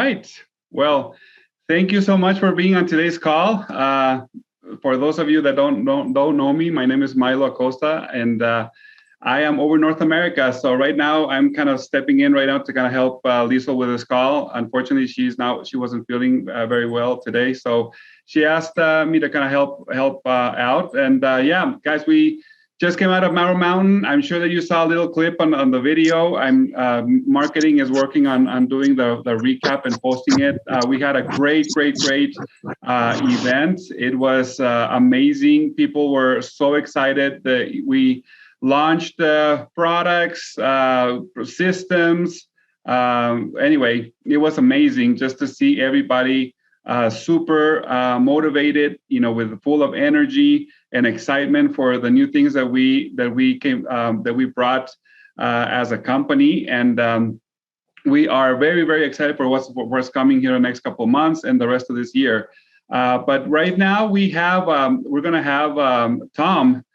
right. Well, thank you so much for being on today's call. For those of you that don't know me, my name is Milo Acosta, and I am over North America. So right now, I'm kind of stepping in right now to kind of help Lisa with this call. Unfortunately, she wasn't feeling very well today, so she asked me to kind of help out. And yeah, guys, we just came out of Mauer Mountain. I'm sure that you saw a little clip on the video. Marketing is working on doing the recap and posting it. We had a great event. It was amazing. People were so excited that we launched products, systems. Anyway, it was amazing just to see everybody super motivated, with full of energy and excitement for the new things that we brought as a company. And we are very excited for what's coming here in the next couple of months and the rest of this year. But right now we're going to have Tom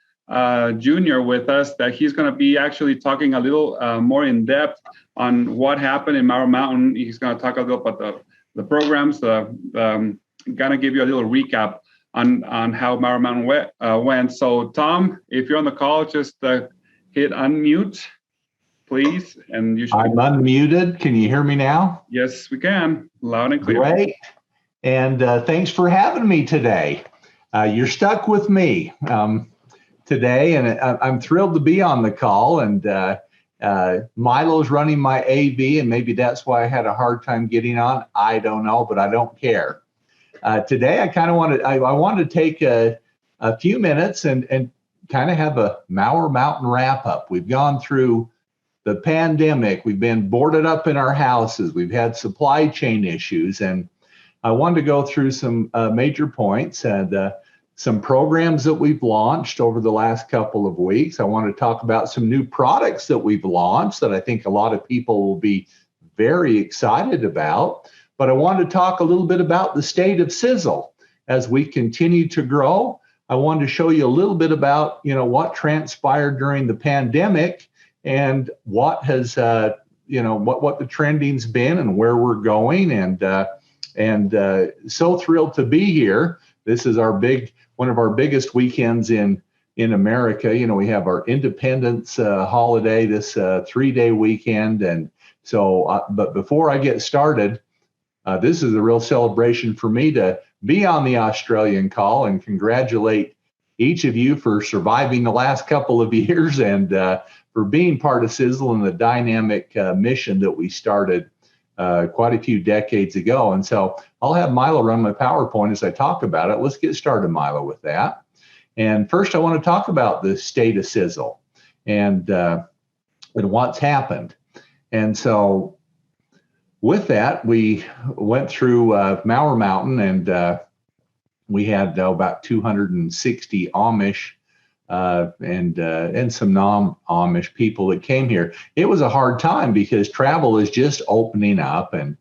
Jr. with us, that he's going to be actually talking a little more in depth on what happened in Mauer Mountain. He's going to talk a little about the programs, going to give you a little recap on how Mauer Mountain went. So Tom, if you're on the call, just hit unmute, please. And you should. I'm unmuted. Can you hear me now? Yes, we can. Loud and clear. Great. And thanks for having me today. You're stuck with me today, and I'm thrilled to be on the call. And Milo's running my AV, and maybe that's why I had a hard time getting on. I don't know, but I don't care. Today, I wanted to take a few minutes and kind of have a Mauer Mountain wrap up. We've gone through the pandemic. We've been boarded up in our houses. We've had supply chain issues, and I wanted to go through some major points and some programs that we've launched over the last couple of weeks. I want to talk about some new products that we've launched that I think a lot of people will be very excited about. But I want to talk a little bit about the state of Sizzle as we continue to grow. I wanted to show you a little bit about, what transpired during the pandemic and what has, what the trending's been and where we're going. And so thrilled to be here. This is one of our biggest weekends in America. We have our Independence holiday, this 3-day weekend. And so, but before I get started, this is a real celebration for me to be on the Australian call and congratulate each of you for surviving the last couple of years and for being part of Sizzle and the dynamic mission that we started quite a few decades ago. And so I'll have Milo run my PowerPoint as I talk about it. Let's get started, Milo, with that. And first, I want to talk about the state of Sizzle and what's happened. And so with that, we went through Mauer Mountain, and we had about 260 Amish and some non-Amish people that came here. It was a hard time because travel is just opening up, and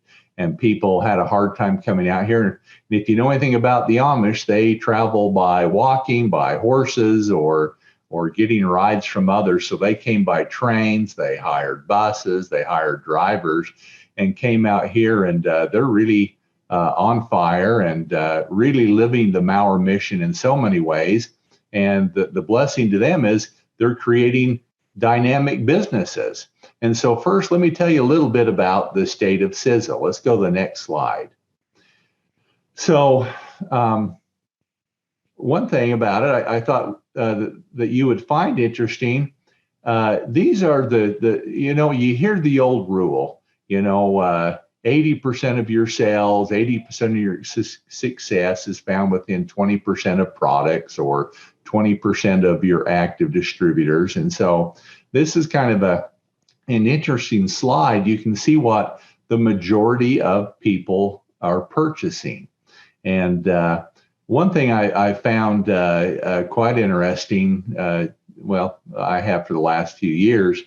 people had a hard time coming out here. And if you know anything about the Amish, they travel by walking, by horses, or getting rides from others. So they came by trains, they hired buses, they hired drivers, and came out here, and they're really on fire and really living the Mauer mission in so many ways. And the blessing to them is they're creating dynamic businesses. And so first, let me tell you a little bit about the state of Sizzle. Let's go to the next slide. So one thing about it, I thought that you would find interesting. These are you hear the old rule, 80% of your sales, 80% of your success is found within 20% of products or 20% of your active distributors. And so this is kind of an interesting slide. You can see what the majority of people are purchasing. And one thing I found quite interesting, I have for the last few years,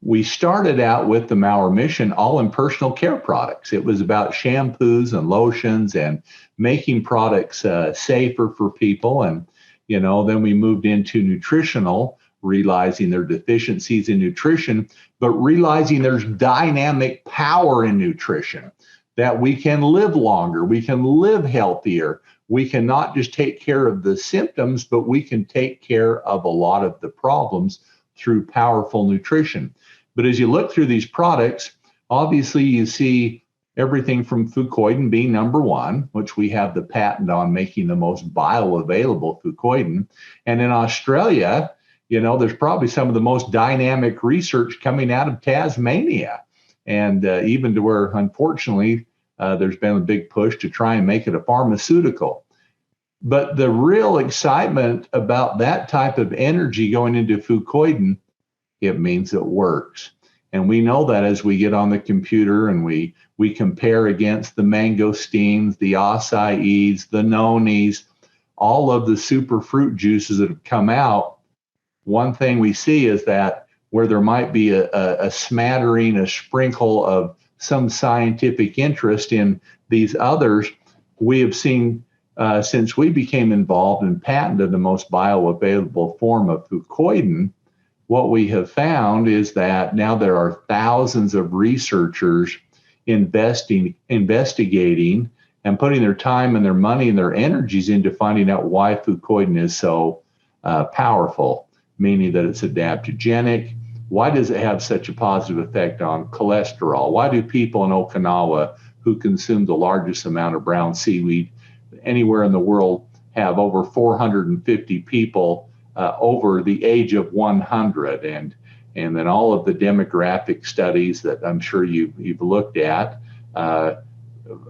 we started out with the Mauer mission all in personal care products. It was about shampoos and lotions and making products safer for people. And, then we moved into nutritional, realizing there are deficiencies in nutrition, but realizing there's dynamic power in nutrition. that we can live longer, we can live healthier. We can not just take care of the symptoms, but we can take care of a lot of the problems through powerful nutrition. But as you look through these products, obviously you see everything from fucoidan being number one, which we have the patent on making the most bioavailable fucoidan. And in Australia, there's probably some of the most dynamic research coming out of Tasmania. And even to where, unfortunately, there's been a big push to try and make it a pharmaceutical. But the real excitement about that type of energy going into fucoidan, it means it works. And we know that as we get on the computer and we compare against the mangosteens, the acai's, the nonis, all of the super fruit juices that have come out, one thing we see is that where there might be a smattering, a sprinkle of some scientific interest in these others, we have seen since we became involved and patented the most bioavailable form of fucoidan, what we have found is that now there are thousands of researchers investigating and putting their time and their money and their energies into finding out why fucoidan is so powerful, meaning that it's adaptogenic. Why does it have such a positive effect on cholesterol? Why do people in Okinawa who consume the largest amount of brown seaweed anywhere in the world have over 450 people over the age of 100? And then all of the demographic studies that I'm sure you've looked at,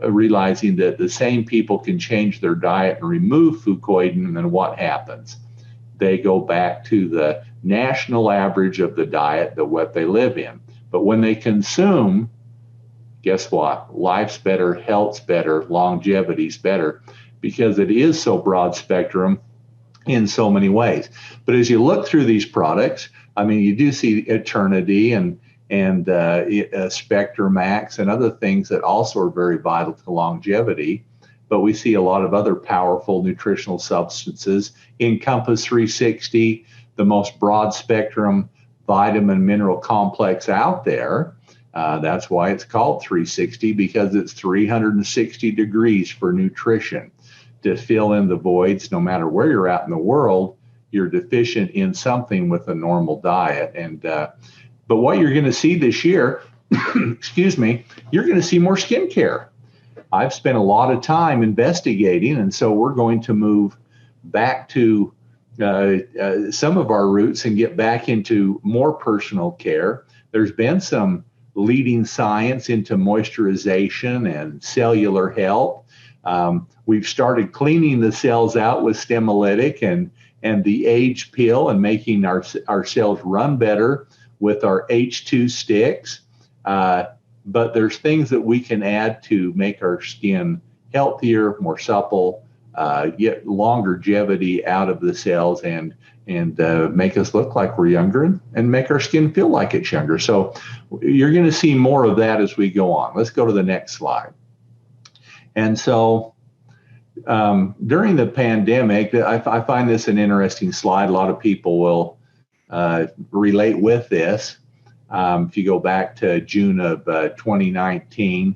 realizing that the same people can change their diet and remove fucoidan, and then what happens? They go back to the national average of the diet, what they live in. But when they consume, guess what? Life's better, health's better, longevity's better, because it is so broad spectrum in so many ways. But as you look through these products, I mean, you do see Eternity and SpectraMax and other things that also are very vital to longevity. But we see a lot of other powerful nutritional substances. Encompass 360, the most broad spectrum vitamin mineral complex out there. That's why it's called 360, because it's 360 degrees for nutrition to fill in the voids. No matter where you're at in the world, you're deficient in something with a normal diet. And but what you're going to see this year, excuse me, you're going to see more skincare. I've spent a lot of time investigating, and so we're going to move back to some of our roots and get back into more personal care. There's been some leading science into moisturization and cellular health. We've started cleaning the cells out with Stemolytic and the age pill, and making our cells run better with our H2 sticks. But there's things that we can add to make our skin healthier, more supple, get longevity out of the cells, and make us look like we're younger, and make our skin feel like it's younger. So you're going to see more of that as we go on. Let's go to the next slide. And so during the pandemic, I find this an interesting slide. A lot of people will relate with this. If you go back to June of 2019,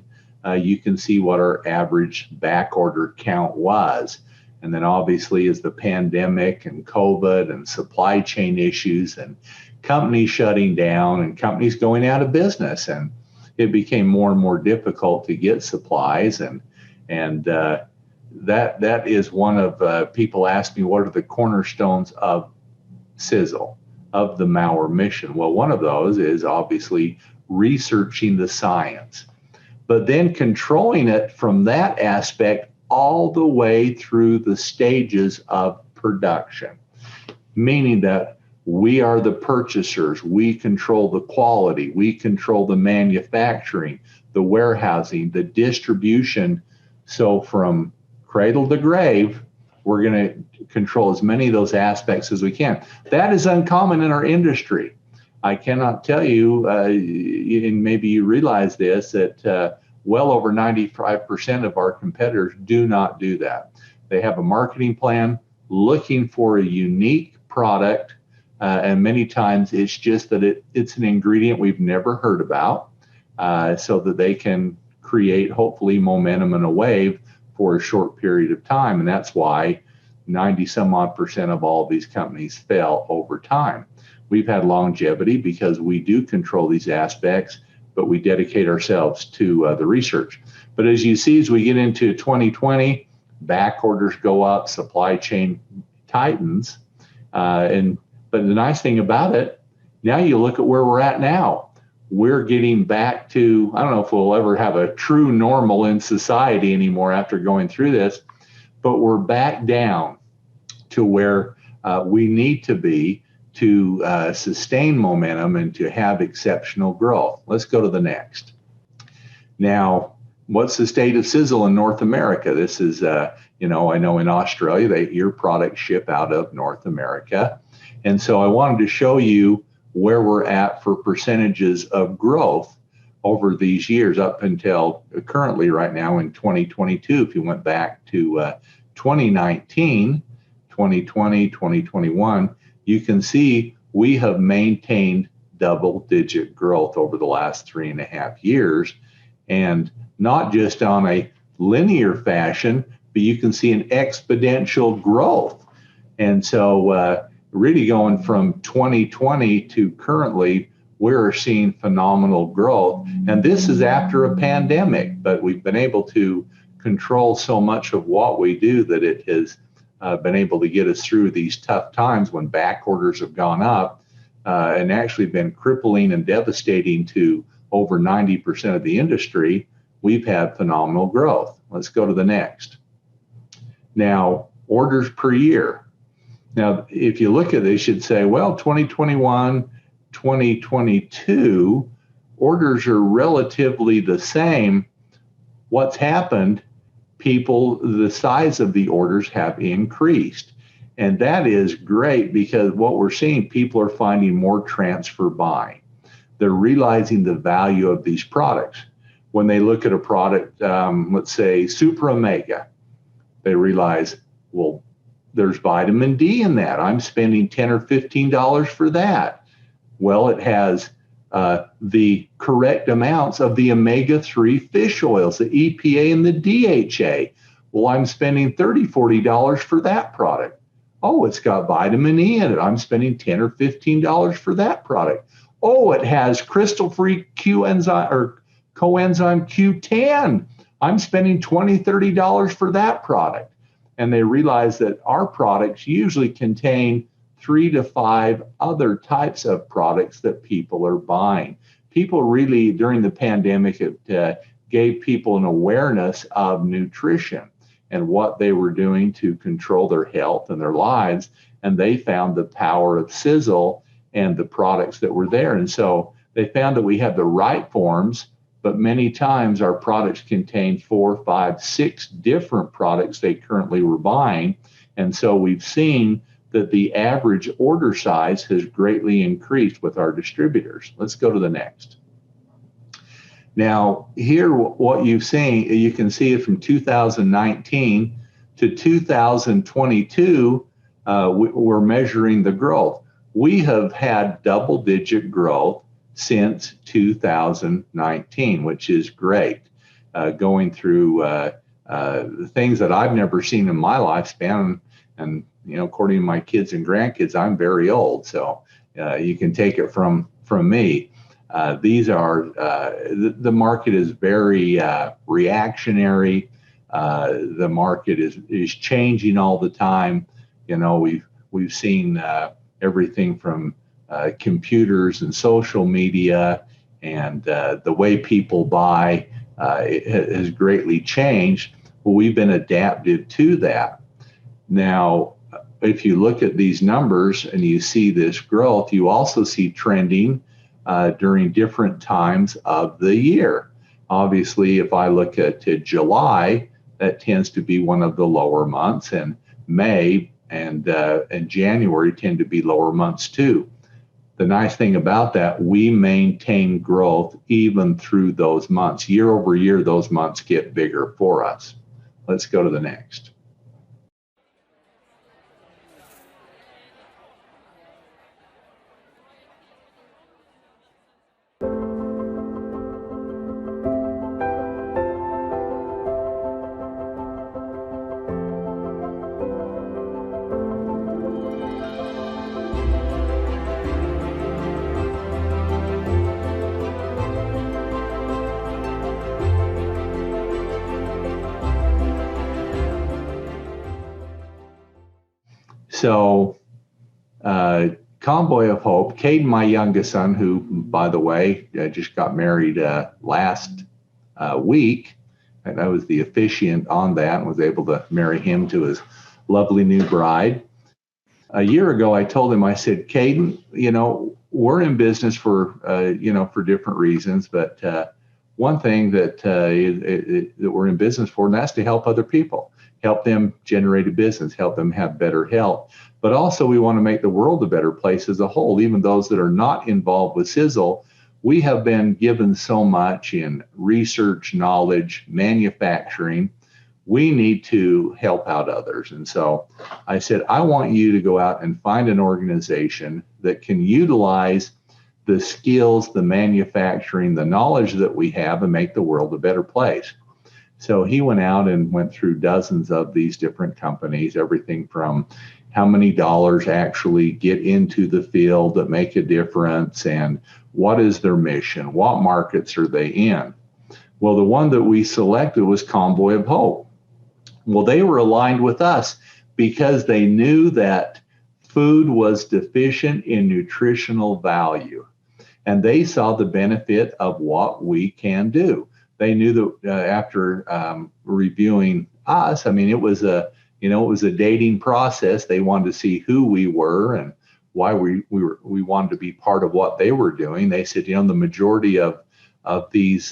you can see what our average back order count was. And then obviously as the pandemic and COVID and supply chain issues and companies shutting down and companies going out of business, and it became more and more difficult to get supplies. And that is one of people ask me, what are the cornerstones of Sizzle, of the Maurer mission? Well, one of those is obviously researching the science, but then controlling it from that aspect all the way through the stages of production, meaning that we are the purchasers, we control the quality, we control the manufacturing, the warehousing, the distribution. So from cradle to grave, we're going to control as many of those aspects as we can. That is uncommon in our industry. I cannot tell you, and maybe you realize this, that well over 95% of our competitors do not do that. They have a marketing plan looking for a unique product, and many times it's just that it's an ingredient we've never heard about, so that they can create hopefully momentum and a wave for a short period of time. And that's why 90 some odd percent of all of these companies fail over time. We've had longevity because we do control these aspects, but we dedicate ourselves to the research. But as you see, as we get into 2020, back orders go up, supply chain tightens. But the nice thing about it, now you look at where we're at now. We're getting back to, I don't know if we'll ever have a true normal in society anymore after going through this, but we're back down to where we need to be to sustain momentum and to have exceptional growth. Let's go to the next. Now, what's the state of sizzle in North America? This is, I know in Australia, your products ship out of North America. And so I wanted to show you where we're at for percentages of growth over these years up until currently right now in 2022. If you went back to 2019, 2020, 2021, you can see we have maintained double-digit growth over the last 3.5 years, and not just on a linear fashion, but you can see an exponential growth. And so really going from 2020 to currently, we're seeing phenomenal growth. And this is after a pandemic, but we've been able to control so much of what we do that it has been able to get us through these tough times when back orders have gone up and actually been crippling and devastating to over 90% of the industry. We've had phenomenal growth. Let's go to the next. Now, orders per year. Now, if you look at this, you'd say, well, 2021, 2022, orders are relatively the same. What's happened? The size of the orders have increased. And that is great because what we're seeing, people are finding more transfer buying. They're realizing the value of these products. When they look at a product, let's say Super Omega, they realize, well, there's vitamin D in that. I'm spending $10 or $15 for that. Well, it has the correct amounts of the omega-3 fish oils, the EPA and the DHA. Well, I'm spending $30, $40 for that product. Oh, it's got vitamin E in it. I'm spending $10 or $15 for that product. Oh, it has crystal-free coenzyme Q10. I'm spending $20, $30 for that product. And they realize that our products usually contain 3 to 5 other types of products that people are buying. People really, during the pandemic, it gave people an awareness of nutrition and what they were doing to control their health and their lives. And they found the power of Sizzle and the products that were there. And so they found that we had the right forms, but many times our products contain 4, 5, 6 different products they currently were buying. And so we've seen that the average order size has greatly increased with our distributors. Let's go to the next. Now, here, what you've seen, you can see it from 2019 to 2022, we're measuring the growth. We have had double-digit growth since 2019, which is great. Going through things that I've never seen in my lifespan, and according to my kids and grandkids, I'm very old, so you can take it from me. These are the market is very reactionary. The market is changing all the time. We've seen everything from computers and social media, and the way people buy has greatly changed. Well, we've been adapted to that. Now, if you look at these numbers and you see this growth, you also see trending during different times of the year. Obviously, if I look at July, that tends to be one of the lower months, and May and January tend to be lower months too. The nice thing about that, we maintain growth even through those months. Year over year, those months get bigger for us. Let's go to the next. so Convoy of Hope, Caden, my youngest son, who, by the way, just got married last week, and I was the officiant on that and was able to marry him to his lovely new bride. A year ago, I told him, I said, Caden, we're in business for, for different reasons, but one thing that we're in business for, and that's to help other people, help them generate a business, help them have better health. But also we want to make the world a better place as a whole. Even those that are not involved with Sizzle, we have been given so much in research, knowledge, manufacturing. We need to help out others. And so I said, I want you to go out and find an organization that can utilize the skills, the manufacturing, the knowledge that we have and make the world a better place. So he went out and went through dozens of these different companies, everything from how many dollars actually get into the field that make a difference and what is their mission, what markets are they in. Well, the one that we selected was Convoy of Hope. Well, they were aligned with us because they knew that food was deficient in nutritional value. And they saw the benefit of what we can do. They knew that after reviewing us, it was a dating process. They wanted to see who we were and why we wanted to be part of what they were doing. They said, the majority of these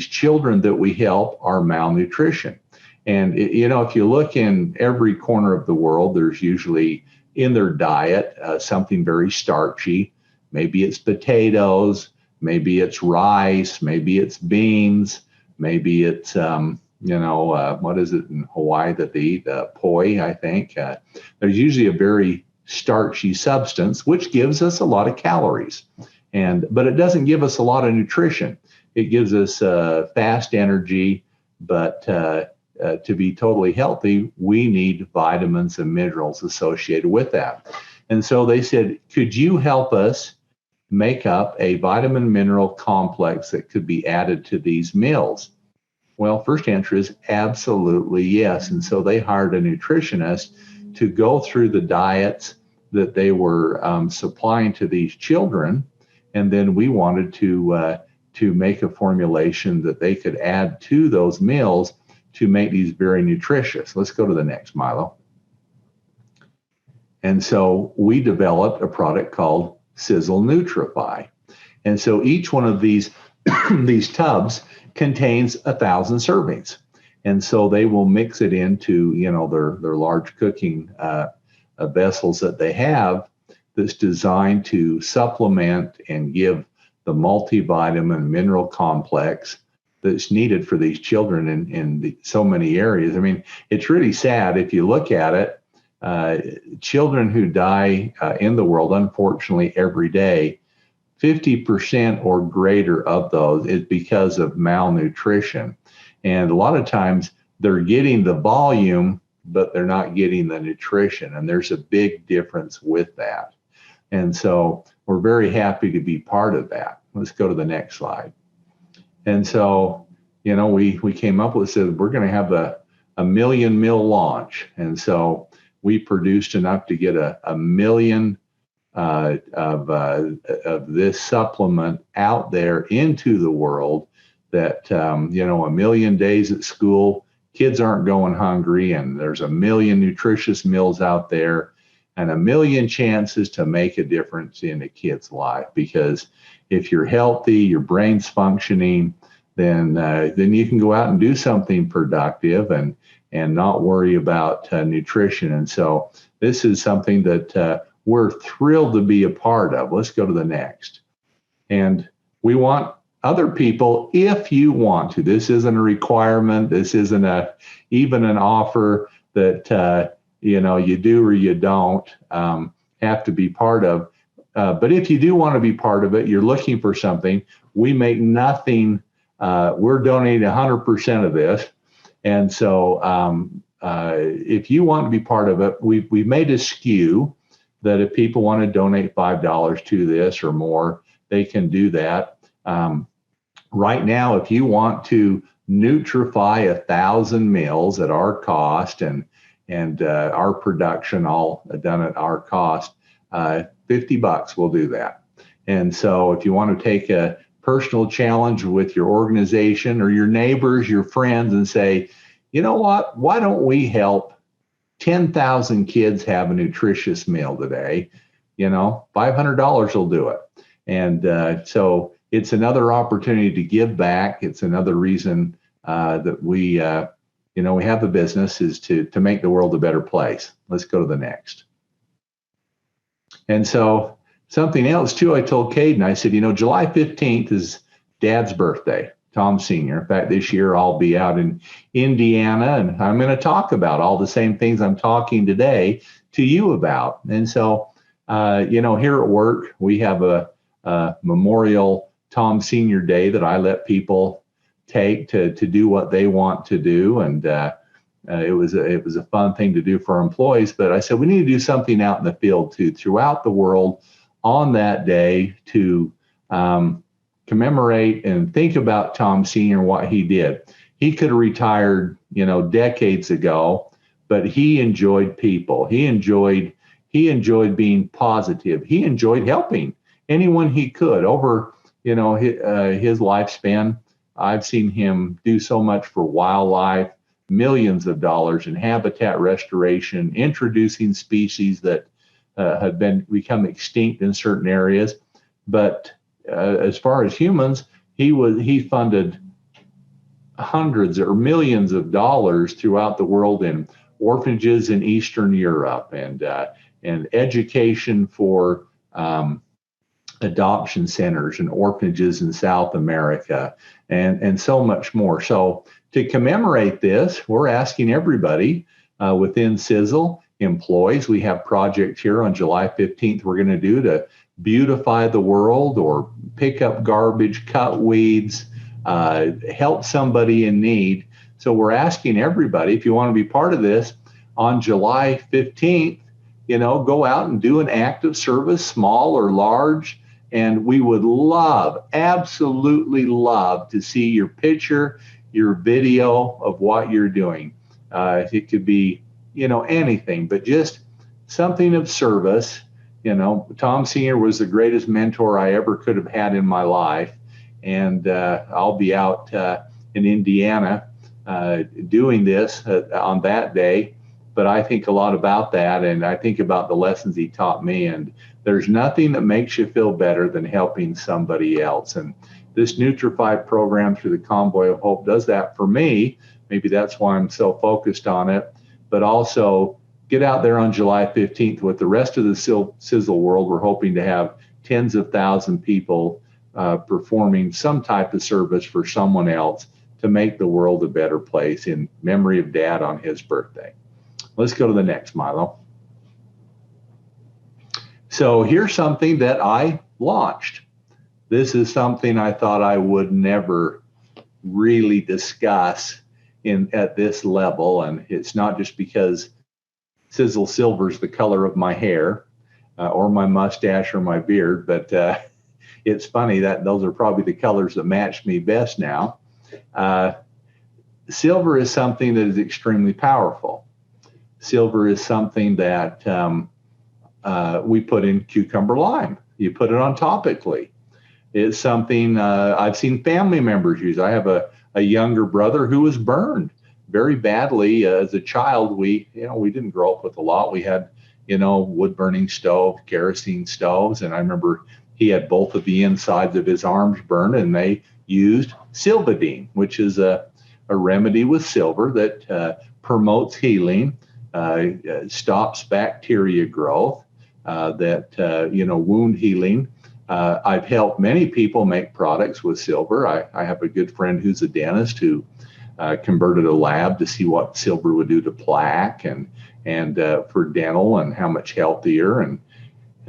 children that we help are malnutrition. And if you look in every corner of the world, there's usually in their diet something very starchy. Maybe it's potatoes, maybe it's rice, maybe it's beans, maybe it's, what is it in Hawaii that they eat? Poi, I think. There's usually a very starchy substance, which gives us a lot of calories. But it doesn't give us a lot of nutrition. It gives us fast energy, but to be totally healthy, we need vitamins and minerals associated with that. And so they said, could you help us make up a vitamin mineral complex that could be added to these meals? Well, first answer is absolutely yes. And so they hired a nutritionist to go through the diets that they were supplying to these children. And then we wanted to make a formulation that they could add to those meals to make these very nutritious. Let's go to the next, Milo. And so we developed a product called Sizzle Nutrify. And so each one of these these tubs contains 1,000 servings. And so they will mix it into, their large cooking vessels that they have that's designed to supplement and give the multivitamin mineral complex that's needed for these children in so many areas. It's really sad if you look at it. Children who die in the world, unfortunately, every day, 50% or greater of those is because of malnutrition. And a lot of times they're getting the volume, but they're not getting the nutrition. And there's a big difference with that. And so we're very happy to be part of that. Let's go to the next slide. And so, we came up with, said we're going to have a 1 million meal launch. And so we produced enough to get a million of this supplement out there into the world that, 1 million days at school, kids aren't going hungry, and there's 1 million nutritious meals out there and 1 million chances to make a difference in a kid's life. Because if you're healthy, your brain's functioning, then you can go out and do something productive and not worry about nutrition. And so this is something that we're thrilled to be a part of. Let's go to the next. And we want other people, if you want to, this isn't a requirement, this isn't even an offer that you do or you don't have to be part of. But if you do want to be part of it, you're looking for something, we make nothing. We're donating 100% of this. And so if you want to be part of it, we've made a SKU that if people want to donate $5 to this or more, they can do that. Right now, if you want to Nutrify 1,000 meals at our cost and and our production all done at our cost. $50 will do that. And so if you want to take a personal challenge with your organization or your neighbors, your friends, and say, you know what, why don't we help 10,000 kids have a nutritious meal today? $500 will do it. And so it's another opportunity to give back. It's another reason that we have the business is to make the world a better place. Let's go to the next. And so something else too, I told Caden, I said, July 15th is Dad's birthday, Tom Sr. In fact, this year I'll be out in Indiana, and I'm going to talk about all the same things I'm talking today to you about. And so, here at work, we have a Memorial Tom Sr. Day that I let people take to do what they want to do. And it was a fun thing to do for our employees. But I said, we need to do something out in the field too, throughout the world on that day to commemorate and think about Tom Sr. and what he did. He could have retired, decades ago, but he enjoyed people. He enjoyed being positive. He enjoyed helping anyone he could. Over, his lifespan, I've seen him do so much for wildlife, millions of dollars in habitat restoration, introducing species that have become extinct in certain areas. But as far as humans, he funded hundreds or millions of dollars throughout the world in orphanages in Eastern Europe and education for adoption centers and orphanages in South America and so much more. So to commemorate this, we're asking everybody within Sizzle, employees, we have projects here on July 15th we're going to do to beautify the world or pick up garbage, cut weeds, help somebody in need. So we're asking everybody, if you want to be part of this, on July 15th, go out and do an act of service, small or large. And we would absolutely love to see your picture, your video of what you're doing. It could be, anything, but just something of service. Tom Sr. was the greatest mentor I ever could have had in my life. And I'll be out in Indiana doing this on that day. But I think a lot about that, and I think about the lessons he taught me. And there's nothing that makes you feel better than helping somebody else. And this Nutrify program through the Convoy of Hope does that for me. Maybe that's why I'm so focused on it. But also get out there on July 15th with the rest of the Sizzle world. We're hoping to have tens of thousands of people performing some type of service for someone else to make the world a better place in memory of Dad on his birthday. Let's go to the next, Milo. So here's something that I launched. This is something I thought I would never really discuss at this level. And it's not just because Sizzle Silver is the color of my hair or my mustache or my beard, but it's funny that those are probably the colors that match me best now. Silver is something that is extremely powerful. Silver is something that we put in cucumber lime. You put it on topically. It's something I've seen family members use. I have a younger brother who was burned very badly as a child. We didn't grow up with a lot. We had, wood burning stove, kerosene stoves. And I remember he had both of the insides of his arms burned, and they used Silvadene, which is a remedy with silver that promotes healing, stops bacteria growth, wound healing. I've helped many people make products with silver. I have a good friend who's a dentist who converted a lab to see what silver would do to plaque and for dental and how much healthier. And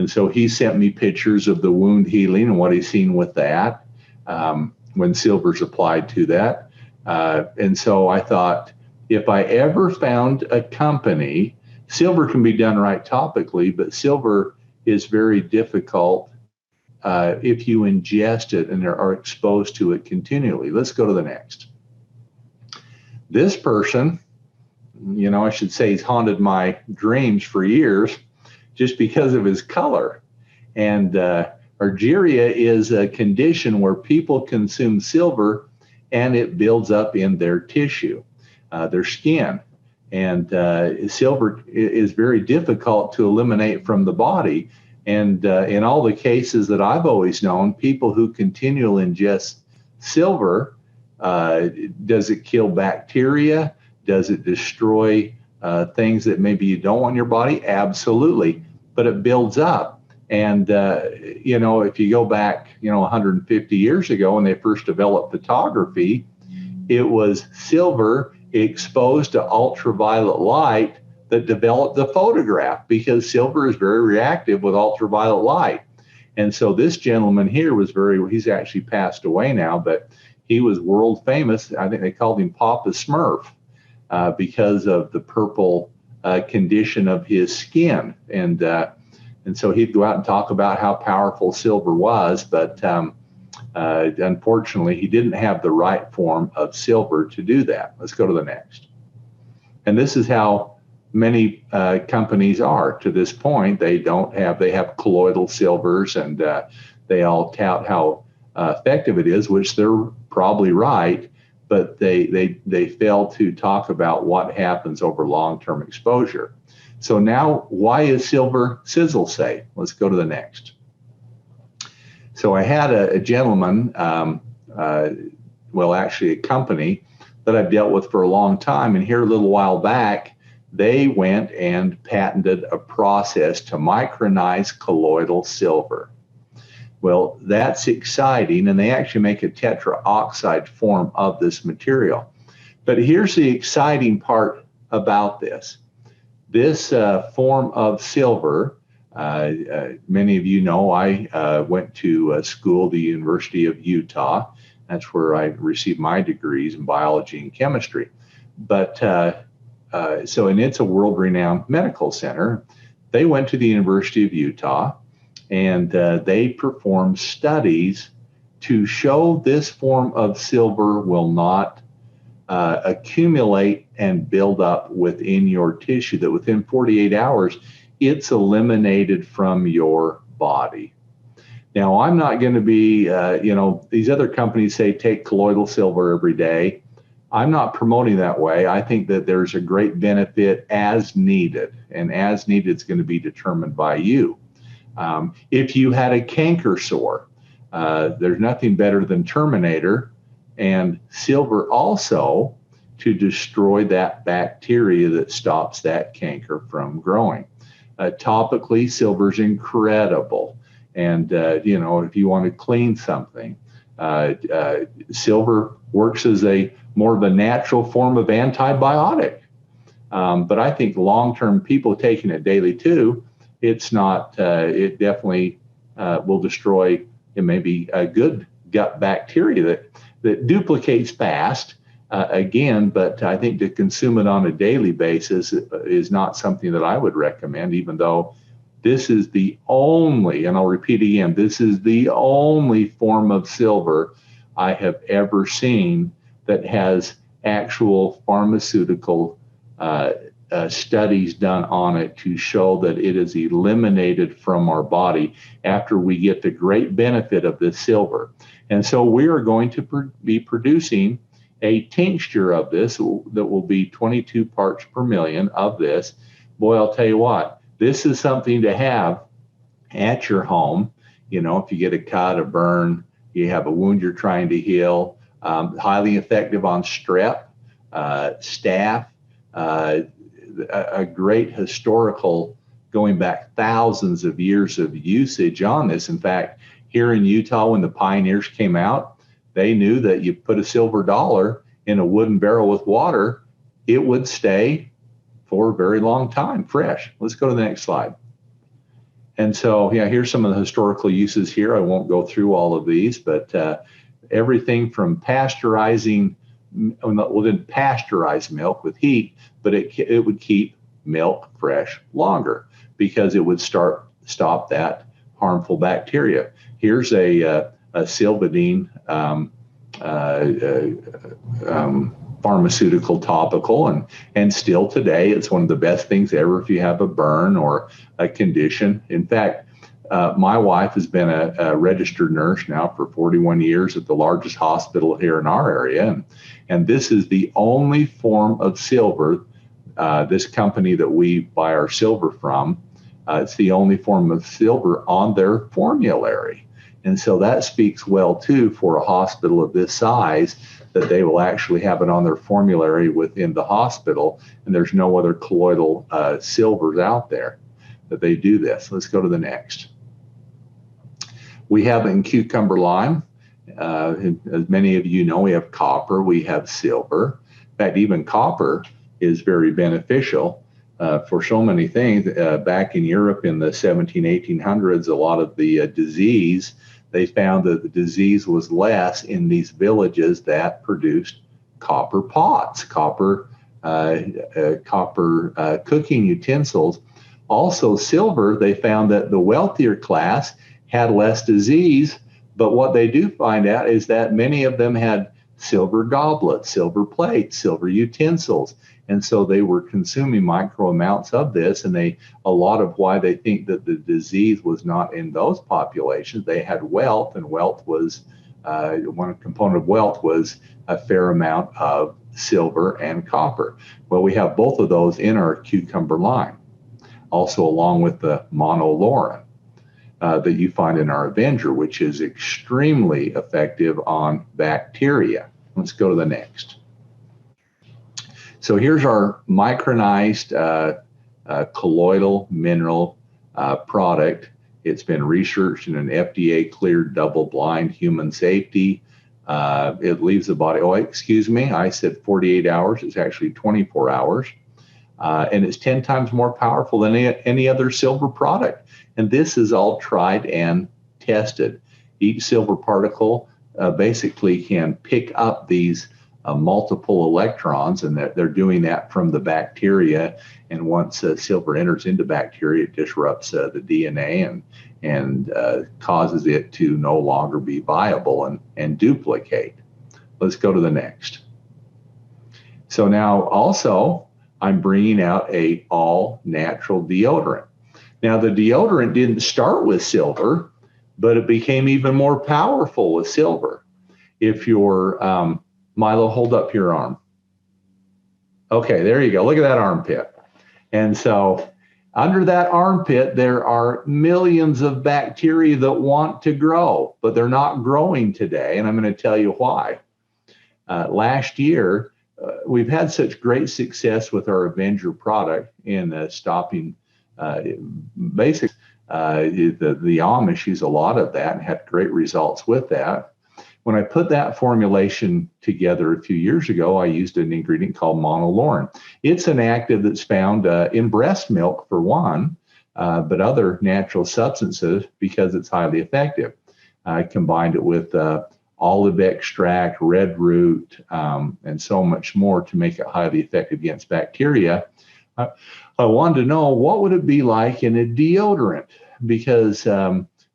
so he sent me pictures of the wound healing and what he's seen with that when silver's applied to that. And so I thought, if I ever found a company, silver can be done right topically, but silver is very difficult if you ingest it and are exposed to it continually. Let's go to the next. This person I should say he's haunted my dreams for years just because of his color. And argyria is a condition where people consume silver and it builds up in their tissue, their skin. And silver is very difficult to eliminate from the body. And in all the cases that I've always known, people who continually ingest silver, does it kill bacteria? Does it destroy things that maybe you don't want in your body? Absolutely. But it builds up. And, if you go back, 150 years ago when they first developed photography, it was silver exposed to ultraviolet light that developed the photograph, because silver is very reactive with ultraviolet light. And so this gentleman here he's actually passed away now, but he was world famous. I think they called him Papa Smurf because of the purple condition of his skin. And so he'd go out and talk about how powerful silver was, but unfortunately, he didn't have the right form of silver to do that. Let's go to the next. And this is how many companies are to this point. They have colloidal silvers, and they all tout how effective it is, which they're probably right, but they fail to talk about what happens over long-term exposure. So now, why is silver sizzle safe? Let's go to the next. So I had a gentleman, actually a company that I've dealt with for a long time, and here a little while back, they went and patented a process to micronize colloidal silver. Well, that's exciting, and they actually make a tetraoxide form of this material. But here's the exciting part about this. This form of silver, many of you know I went to school, the University of Utah. That's where I received my degrees in biology and chemistry. But and it's a world-renowned medical center. They went to the University of Utah, and they performed studies to show this form of silver will not accumulate and build up within your tissue, that within 48 hours, it's eliminated from your body. Now, I'm not going to be, these other companies say take colloidal silver every day. I'm not promoting that way. I think that there's a great benefit as needed, and as needed is going to be determined by you. If you had a canker sore, there's nothing better than Terminator and silver also to destroy that bacteria that stops that canker from growing. Topically, silver's incredible. And, if you want to clean something, silver works as more of a natural form of antibiotic. But I think long-term people taking it daily too, it's not, it definitely will destroy maybe a good gut bacteria that duplicates fast again, but I think to consume it on a daily basis is not something that I would recommend, even though this is the only, and I'll repeat again, this is the only form of silver I have ever seen that has actual pharmaceutical studies done on it to show that it is eliminated from our body after we get the great benefit of this silver. And so we are going to be producing a tincture of this that will be 22 parts per million of this. Boy, I'll tell you what, this is something to have at your home. If you get a cut, a burn, you have a wound you're trying to heal, highly effective on strep, staph, a great historical, going back thousands of years of usage on this. In fact, here in Utah, when the pioneers came out, they knew that you put a silver dollar in a wooden barrel with water, it would stay for a very long time fresh. Let's go to the next slide. And so, here's some of the historical uses here. I won't go through all of these, but everything from pasteurizing, didn't pasteurize milk with heat, but it would keep milk fresh longer because it would stop that harmful bacteria. Here's a Silvadene pharmaceutical topical, and still today it's one of the best things ever if you have a burn or a condition. In fact, my wife has been a registered nurse now for 41 years at the largest hospital here in our area, and this is the only form of silver. This company that we buy our silver from, it's the only form of silver on their formulary. And so that speaks well, too, for a hospital of this size, that they will actually have it on their formulary within the hospital, and there's no other colloidal silvers out there that they do this. Let's go to the next. We have in cucumber lime, as many of you know, we have copper, we have silver. In fact, even copper is very beneficial for so many things. Back in Europe in the 1800s, a lot of the disease, they found that the disease was less in these villages that produced copper pots, copper cooking utensils. Also silver, they found that the wealthier class had less disease, but what they do find out is that many of them had silver goblets, silver plates, silver utensils. And so they were consuming micro amounts of this, and a lot of why they think that the disease was not in those populations, they had wealth, and wealth was, one component of wealth was a fair amount of silver and copper. Well, we have both of those in our cucumber lime, also along with the monolaurin that you find in our Avenger, which is extremely effective on bacteria. Let's go to the next. So here's our micronized colloidal mineral product. It's been researched in an FDA cleared double-blind human safety. It leaves the body, oh, excuse me, I said 48 hours. It's actually 24 hours. And it's 10 times more powerful than any other silver product. And this is all tried and tested. Each silver particle basically can pick up these multiple electrons, and they're doing that from the bacteria. And once silver enters into bacteria, it disrupts the DNA and causes it to no longer be viable and duplicate. Let's go to the next. So now also I'm bringing out a all natural deodorant. Now the deodorant didn't start with silver, but it became even more powerful with silver. If you're Milo, hold up your arm. Okay, there you go. Look at that armpit. And so under that armpit, there are millions of bacteria that want to grow, but they're not growing today. And I'm going to tell you why. Last year, we've had such great success with our Avenger product in stopping basic. The Amish use a lot of that and had great results with that. When I put that formulation together a few years ago, I used an ingredient called monolaurin. It's an active that's found in breast milk for one, but other natural substances because it's highly effective. I combined it with olive extract, red root, and so much more to make it highly effective against bacteria. I wanted to know what would it be like in a deodorant, because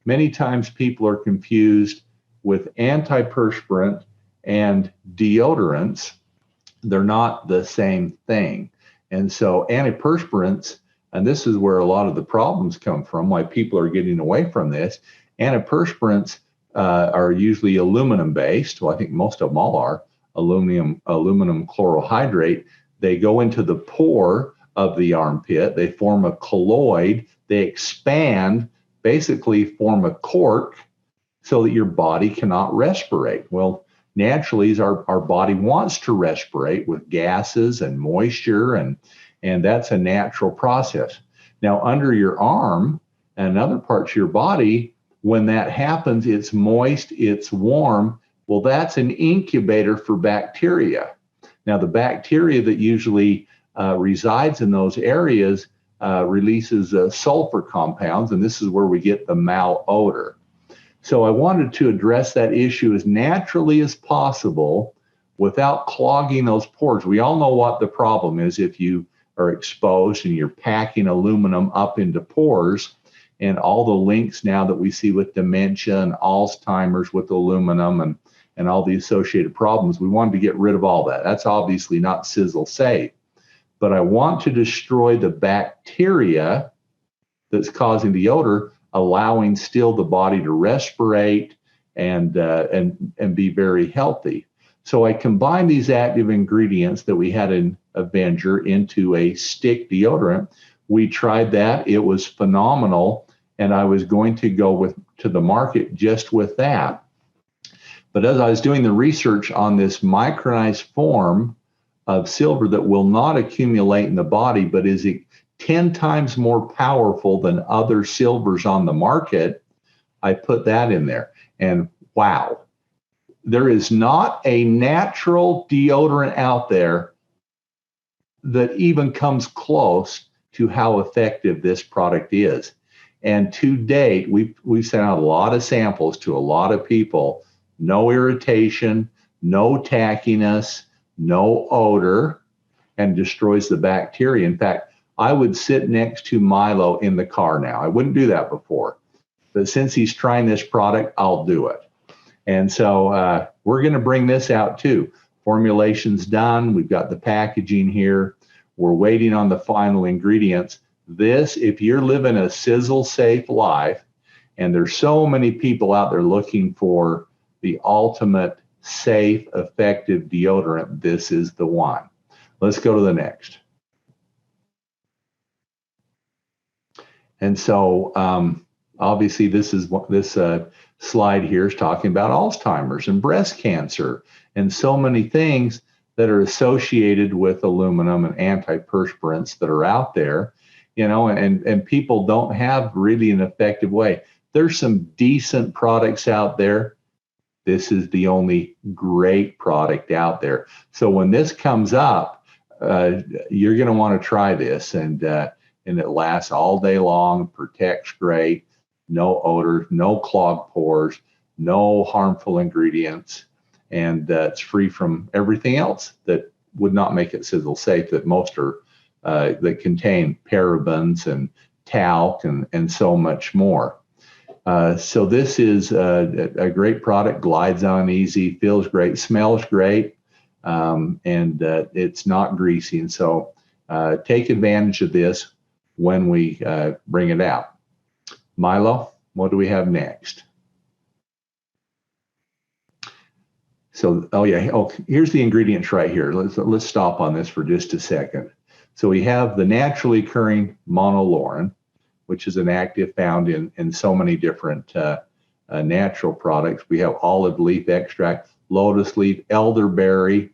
many times people are confused with antiperspirant and deodorants. They're not the same thing. And so antiperspirants, and this is where a lot of the problems come from, why people are getting away from this. Antiperspirants are usually aluminum based. Well, I think most of them all are aluminum chlorohydrate. They go into the pore of the armpit. They form a colloid. They expand, basically form a cork, so that your body cannot respirate. Well, naturally, our body wants to respirate with gases and moisture, and that's a natural process. Now, under your arm and other parts of your body, when that happens, it's moist, it's warm. Well, that's an incubator for bacteria. Now, the bacteria that usually resides in those areas releases sulfur compounds, and this is where we get the malodor. So I wanted to address that issue as naturally as possible without clogging those pores. We all know what the problem is if you are exposed and you're packing aluminum up into pores, and all the links now that we see with dementia and Alzheimer's with aluminum and all the associated problems. We wanted to get rid of all that. That's obviously not sizzle safe, but I want to destroy the bacteria that's causing the odor, allowing still the body to respirate and be very healthy. So I combined these active ingredients that we had in Avenger into a stick deodorant. We tried that. It was phenomenal. And I was going to go to the market just with that. But as I was doing the research on this micronized form of silver that will not accumulate in the body, but is 10 times more powerful than other silvers on the market, I put that in there. And wow, there is not a natural deodorant out there that even comes close to how effective this product is. And to date, we've sent out a lot of samples to a lot of people. No irritation, no tackiness, no odor, and destroys the bacteria. In fact, I would sit next to Milo in the car now. I wouldn't do that before. But since he's trying this product, I'll do it. And so we're going to bring this out too. Formulation's done. We've got the packaging here. We're waiting on the final ingredients. This, if you're living a sizzle safe life, and there's so many people out there looking for the ultimate safe, effective deodorant, this is the one. Let's go to the next. And so obviously this slide here is talking about Alzheimer's and breast cancer and so many things that are associated with aluminum and antiperspirants that are out there, you know, and people don't have really an effective way. There's some decent products out there. This is the only great product out there. So when this comes up, you're going to want to try this, and it lasts all day long, protects great, no odor, no clogged pores, no harmful ingredients, and it's free from everything else that would not make it sizzle safe, that most are that contain parabens and talc and so much more. So this is a great product, glides on easy, feels great, smells great, and it's not greasy. And so take advantage of this when we bring it out. Milo, what do we have next? So, here's the ingredients right here. Let's stop on this for just a second. So we have the naturally occurring monolaurin, which is an active found in so many different natural products. We have olive leaf extract, lotus leaf, elderberry.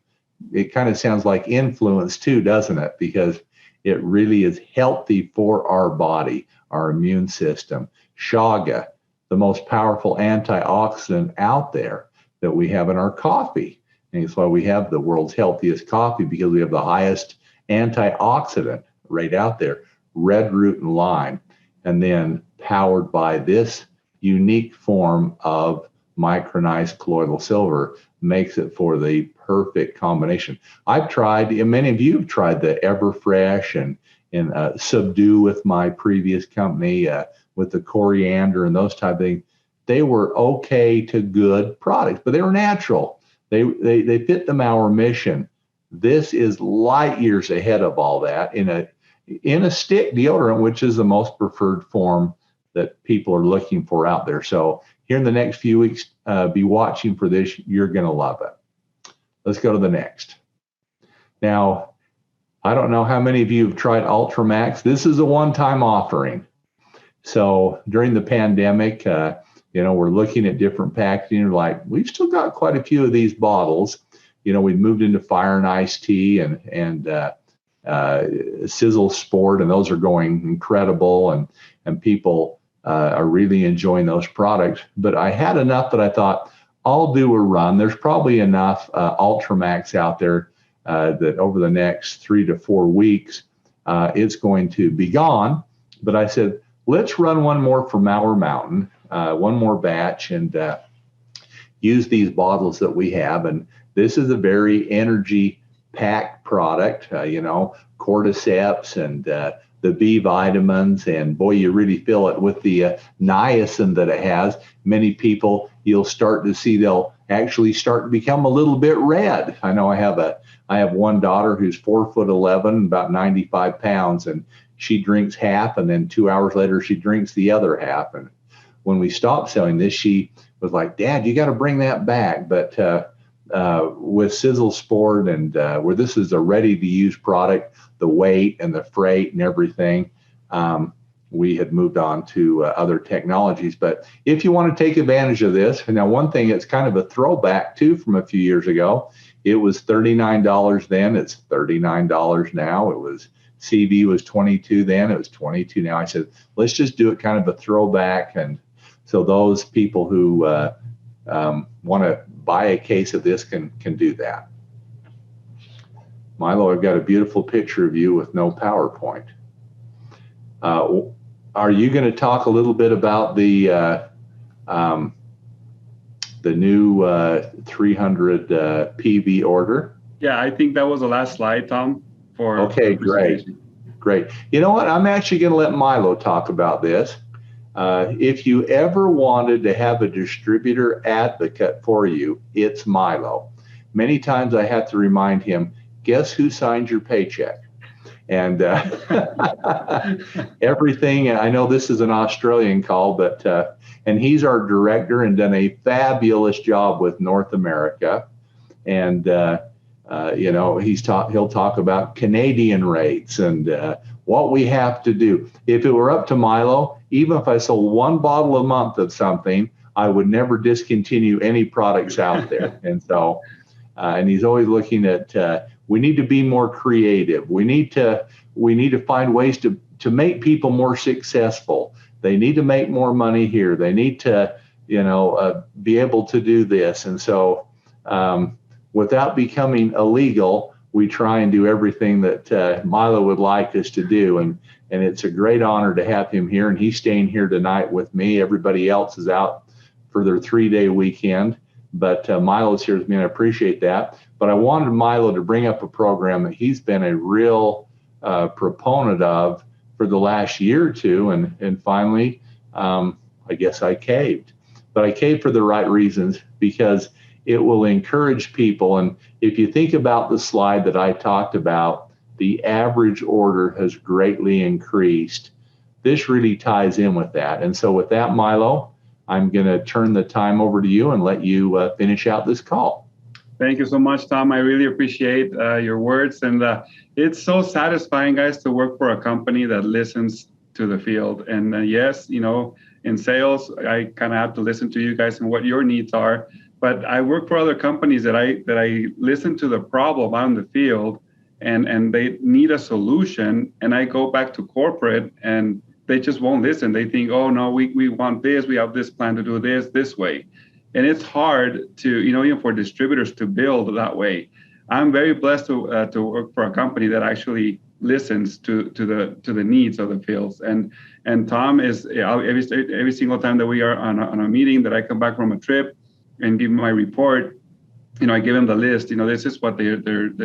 It kind of sounds like influence too, doesn't it? Because it really is healthy for our body, our immune system. Chaga, the most powerful antioxidant out there that we have in our coffee. And that's why we have the world's healthiest coffee, because we have the highest antioxidant right out there, red root and lime. And then powered by this unique form of micronized colloidal silver makes it for the perfect combination. I've tried, and many of you have tried the Everfresh and Subdue with my previous company, with the coriander and those type of things. They were okay to good products, but they were natural. They fit the Maurer mission. This is light years ahead of all that in a stick deodorant, which is the most preferred form that people are looking for out there. So here in the next few weeks, be watching for this. You're going to love it. Let's go to the next. Now, I don't know how many of you have tried Ultramax. This is a one-time offering. So during the pandemic, we're looking at different packaging. Like, we've still got quite a few of these bottles. We moved into Fire and Iced Tea and Sizzle Sport, and those are going incredible, and people are really enjoying those products. But I had enough that I thought I'll do a run. There's probably enough Ultramax out there that over the next 3 to 4 weeks, it's going to be gone. But I said, let's run one more for Maurer Mountain, one more batch, and use these bottles that we have. And this is a very energy-packed product, cordyceps and the B vitamins, and boy, you really feel it with the niacin that it has. Many people, you'll start to see they'll actually start to become a little bit red. I know I have one daughter who's 4'11", about 95 pounds, and she drinks half, and then 2 hours later she drinks the other half. And when we stopped selling this, she was like, "Dad, you got to bring that back." But with Sizzle Sport and where this is a ready-to-use product, the weight and the freight and everything, we had moved on to other technologies. But if you want to take advantage of this, now one thing, it's kind of a throwback too from a few years ago. It was $39 then. It's $39 now. It was CB was 22 then. It was 22 now. I said, let's just do it kind of a throwback. And so those people who want to buy a case of this can do that. Milo, I've got a beautiful picture of you with no PowerPoint. Are you going to talk a little bit about the new 300 PV order? Yeah, I think that was the last slide, Tom. Okay, great. You know what? I'm actually going to let Milo talk about this. If you ever wanted to have a distributor advocate for you, it's Milo. Many times I have to remind him, guess who signed your paycheck? And everything, I know this is an Australian call, but and he's our director and done a fabulous job with North America. And you know, he'll talk about Canadian rates and what we have to do. If it were up to Milo, even if I sold one bottle a month of something, I would never discontinue any products out there. And so, and he's always looking at, we need to be more creative. We need to find ways to make people more successful. They need to make more money here. They need to, you know, be able to do this. And so, without becoming illegal, we try and do everything that Milo would like us to do. And it's a great honor to have him here. And he's staying here tonight with me. Everybody else is out for their 3-day weekend. But Milo's here with me, and I appreciate that. But I wanted Milo to bring up a program that he's been a real proponent of for the last year or two. And finally, I guess I caved. But I caved for the right reasons, because it will encourage people. And if you think about the slide that I talked about, the average order has greatly increased. This really ties in with that. And so with that, Milo, I'm going to turn the time over to you and let you finish out this call. Thank you so much, Tom. I really appreciate your words. And it's so satisfying, guys, to work for a company that listens to the field. And yes, you know, in sales, I kind of have to listen to you guys and what your needs are. But I work for other companies that I listen to the problem out in the field, and they need a solution. And I go back to corporate and they just won't listen. They think, oh no, we want this, we have this plan to do this way. And it's hard to, you know, even for distributors to build that way. I'm very blessed to work for a company that actually listens to the needs of the fields. And Tom is every single time that we are on a meeting, that I come back from a trip and give my report, you know, I give them the list. You know, this is what they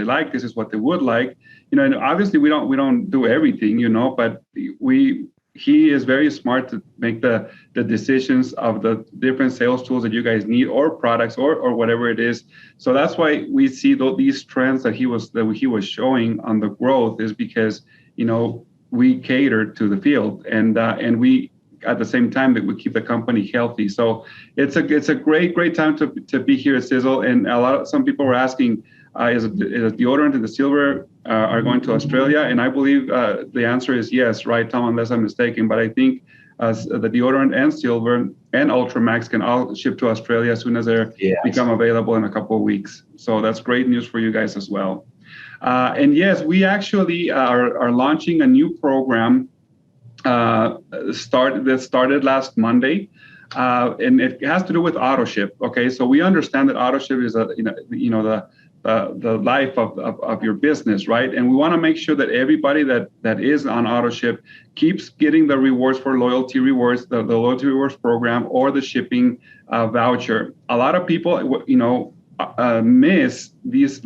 like. This is what they would like. You know, and obviously we don't do everything, you know, but he is very smart to make the decisions of the different sales tools that you guys need, or products, or whatever it is. So that's why we see these trends that he was showing on the growth, is because, you know, we cater to the field, and we, at the same time, that we keep the company healthy. So it's a great time to be here at Sizzle. And some people were asking, is deodorant and the silver are going to Australia? And I believe the answer is yes, right, Tom, unless I'm mistaken. But I think the deodorant and silver and Ultramax can all ship to Australia as soon as they become available in a couple of weeks. So that's great news for you guys as well. And yes, we actually are launching a new program that started last Monday, and it has to do with AutoShip. Okay, so we understand that AutoShip is the life of your business, right? And we want to make sure that everybody that is on AutoShip keeps getting the rewards for loyalty rewards, the loyalty rewards program, or the shipping voucher. A lot of people, you know, miss these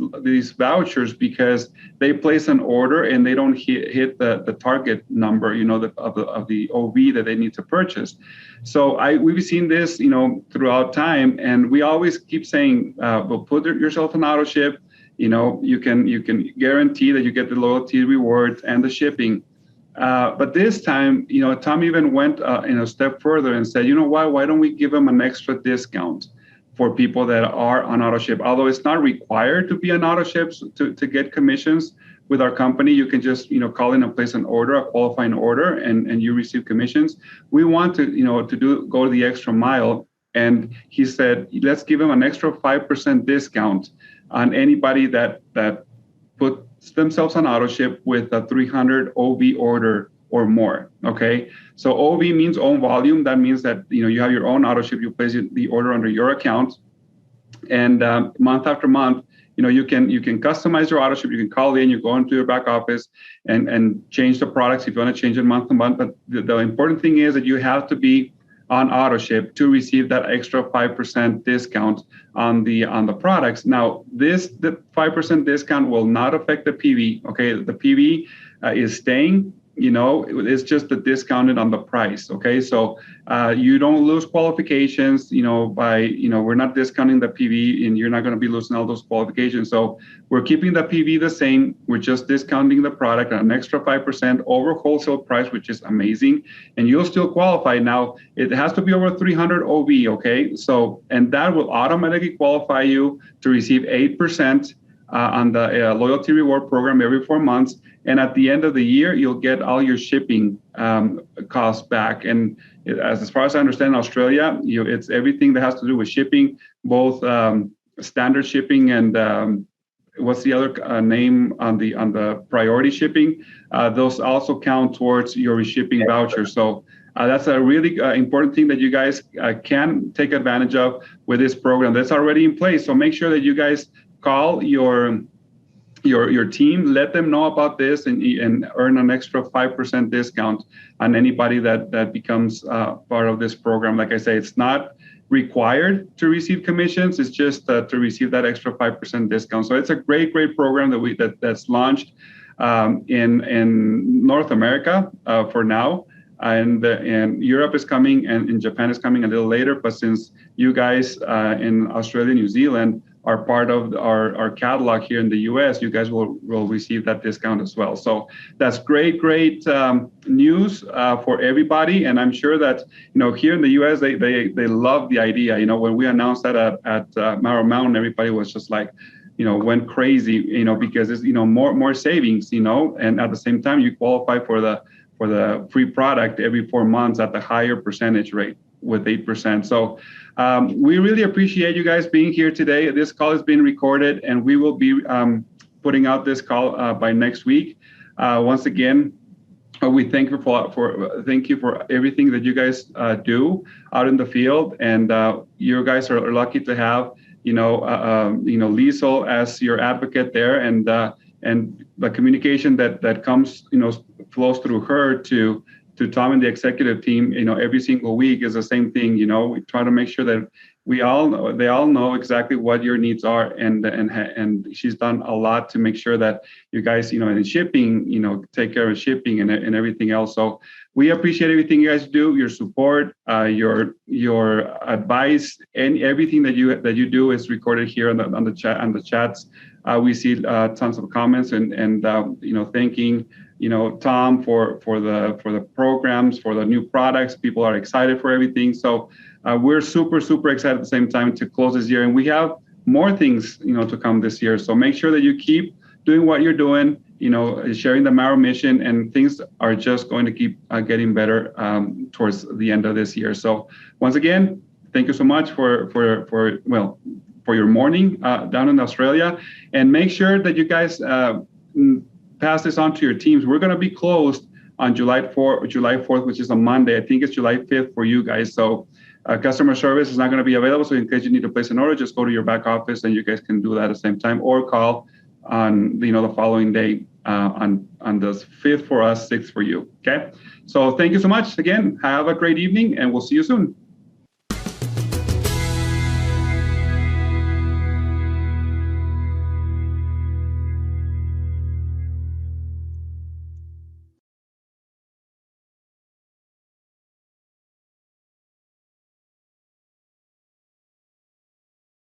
vouchers because they place an order and they don't hit the target number, of the OV that they need to purchase. So we've seen this, throughout time, and we always keep saying, well, put yourself on auto ship. You can guarantee that you get the loyalty rewards and the shipping. But this time, Tom even went a step further and said, why don't we give them an extra discount for people that are on auto ship? Although it's not required to be on auto ships to get commissions with our company, you can just call in and place an order, a qualifying order, and you receive commissions. We want to go the extra mile, and he said, let's give them an extra 5% discount on anybody that puts themselves on auto ship with a 300 OV order or more. Okay, so OV means own volume. That means that you have your own auto ship. You place the order under your account, and month after month, you can customize your auto ship. You can call in. You go into your back office and change the products if you want to change it month to month. But the important thing is that you have to be on auto ship to receive that extra 5% discount on the products. Now, the 5% discount will not affect the PV. Okay, the PV is staying. It's just the discounted on the price. Okay, so you don't lose qualifications. We're not discounting the PV, and you're not going to be losing all those qualifications. So we're keeping the PV the same. We're just discounting the product at an extra 5% over wholesale price, which is amazing. And you'll still qualify. Now, it has to be over 300 OV. Okay, so and that will automatically qualify you to receive 8% on the loyalty reward program every 4 months. And at the end of the year, you'll get all your shipping costs back. And as far as I understand, in Australia, it's everything that has to do with shipping, both standard shipping and what's the other name on the priority shipping? Those also count towards your shipping voucher. So that's a really important thing that you guys can take advantage of with this program that's already in place. So make sure that you guys call your team, let them know about this, and earn an extra 5% discount on anybody that becomes part of this program. Like I say, it's not required to receive commissions. It's just to receive that extra 5% discount. So it's a great program that's launched in North America for now. And Europe is coming, and Japan is coming a little later. But since you guys in Australia, New Zealand are part of our catalog here in the U.S., you guys will receive that discount as well. So that's great news for everybody. And I'm sure that here in the U.S. they love the idea. When we announced that at Marrow Mountain, everybody was just like, went crazy, because it's more savings, and at the same time you qualify for the free product every 4 months at the higher percentage rate with 8%. So we really appreciate you guys being here today. This call is being recorded, and we will be putting out this call by next week. Once again, we thank you for everything that you guys do out in the field, and you guys are lucky to have Liesl as your advocate there, and the communication that comes flows through her to Tom and the executive team, every single week is the same thing. We try to make sure that they all know exactly what your needs are, and she's done a lot to make sure that you guys, in shipping, take care of shipping and everything else. So we appreciate everything you guys do, your support, your advice, and everything that you do is recorded here on the chats. We see tons of comments and thanking Tom for the programs, for the new products. People are excited for everything. So we're super excited at the same time to close this year, and we have more things to come this year. So make sure that you keep doing what you're doing, sharing the Marrow mission, and things are just going to keep getting better towards the end of this year. So once again, thank you so much for your morning down in Australia, and make sure that you guys pass this on to your teams. We're going to be closed on July 4th, which is a Monday. I think it's July 5th for you guys. So customer service is not going to be available. So in case you need to place an order, just go to your back office and you guys can do that at the same time, or call on the following day on the 5th for us, 6th for you. Okay. So thank you so much again. Have a great evening, and we'll see you soon.